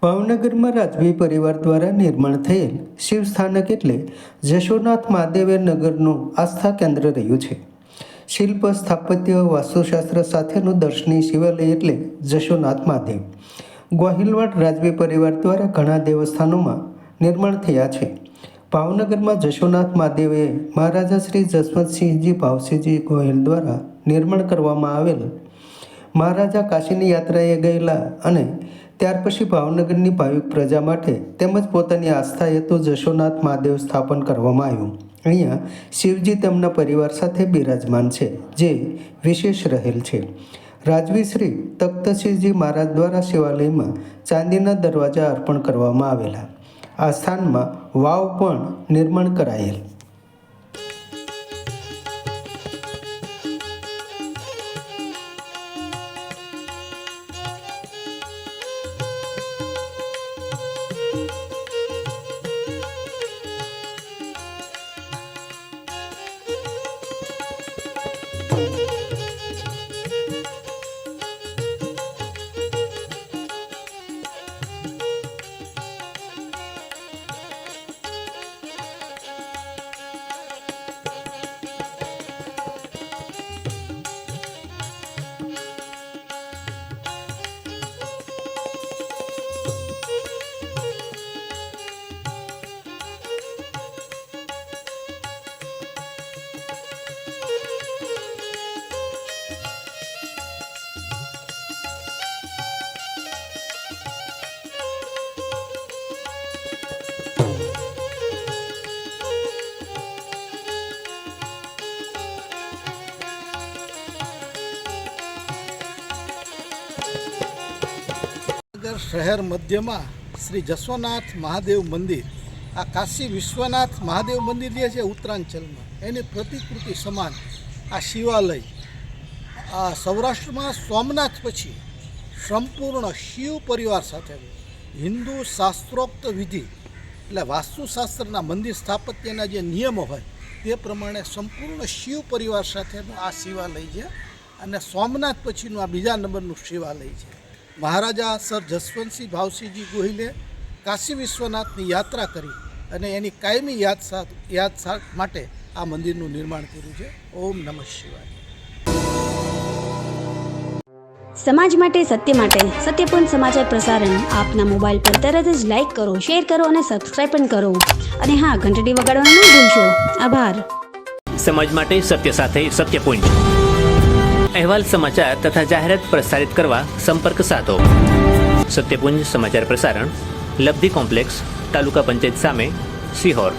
ભાવનગરમાં રાજવી પરિવાર દ્વારા નિર્માણ થયેલ શિવ સ્થાનક એટલે જશોનાથ મહાદેવ નગરનું આસ્થા કેન્દ્ર રહ્યું છે. શિલ્પ, સ્થાપત્ય, વાસ્તુશાસ્ત્ર સાથેનું દર્શનીય શિવાલય એટલે જશોનાથ મહાદેવ. ગોહિલવાડ રાજવી પરિવાર દ્વારા ઘણા દેવસ્થાનોમાં નિર્માણ થયા છે. ભાવનગરમાં જશોનાથ મહાદેવે મહારાજા શ્રી જસવંતસિંહજી ભાવસિંહજી ગોહિલ દ્વારા નિર્માણ કરવામાં આવેલ મહારાજા કાશીની યાત્રાએ ગયેલા અને ત્યાર પછી ભાવનગરની ભાવિક પ્રજા માટે તેમજ પોતાની આસ્થા હેતુ જશોનાથ મહાદેવ સ્થાપન કરવામાં આવ્યું. અહીંયા શિવજી તેમના પરિવાર સાથે બિરાજમાન છે, જે વિશેષ રહેલ છે. રાજવી શ્રી તખ્તસિંહજી મહારાજ દ્વારા શિવાલયમાં ચાંદીના દરવાજા અર્પણ કરવામાં આવેલા. આ સ્થાનમાં વાવ પણ નિર્માણ કરાયેલ. શહેર મધ્યમાં શ્રી જશોનાથ મહાદેવ મંદિર, આ કાશી વિશ્વનાથ મહાદેવ મંદિર જે છે ઉત્તરાંચલમાં, એની પ્રતિકૃતિ સમાન આ શિવાલય આ સૌરાષ્ટ્રમાં સોમનાથ પછી સંપૂર્ણ શિવ પરિવાર સાથેનું હિન્દુ શાસ્ત્રોક્ત વિધિ એટલે વાસ્તુશાસ્ત્રના મંદિર સ્થાપત્યના જે નિયમો હોય તે પ્રમાણે સંપૂર્ણ શિવ પરિવાર સાથેનું આ શિવાલય છે. અને સોમનાથ પછીનું આ બીજા નંબરનું શિવાલય છે. મહારાજા સર જસવંતસિંહ ભાવસિંહજી ગોહિલે કાશી વિશ્વનાથની યાત્રા કરી અને એની કાયમી યાદ માટે આ મંદિરનું નિર્માણ કર્યું છે. ઓમ નમઃ શિવાય. સમાજ માટે, સત્ય માટે, સત્યપૂર્ણ સમાચાર પ્રસારણ આપના મોબાઈલ પર તરત જ લાઈક કરો, શેર કરો અને સબસ્ક્રાઈબ પણ કરો. અને હા, ઘંટડી વગાડવાનું ન ભૂલશો. આભાર. સમાજ માટે સત્ય સાથે સત્યપૂર્ણ અહેવાલ, સમાચાર તથા જાહેરાત પ્રસારિત કરવા સંપર્ક સાધો. સત્યપુંજ સમાચાર પ્રસારણ, લબ્ધિ કોમ્પ્લેક્સ, તાલુકા પંચાયત સામે, સિહોર.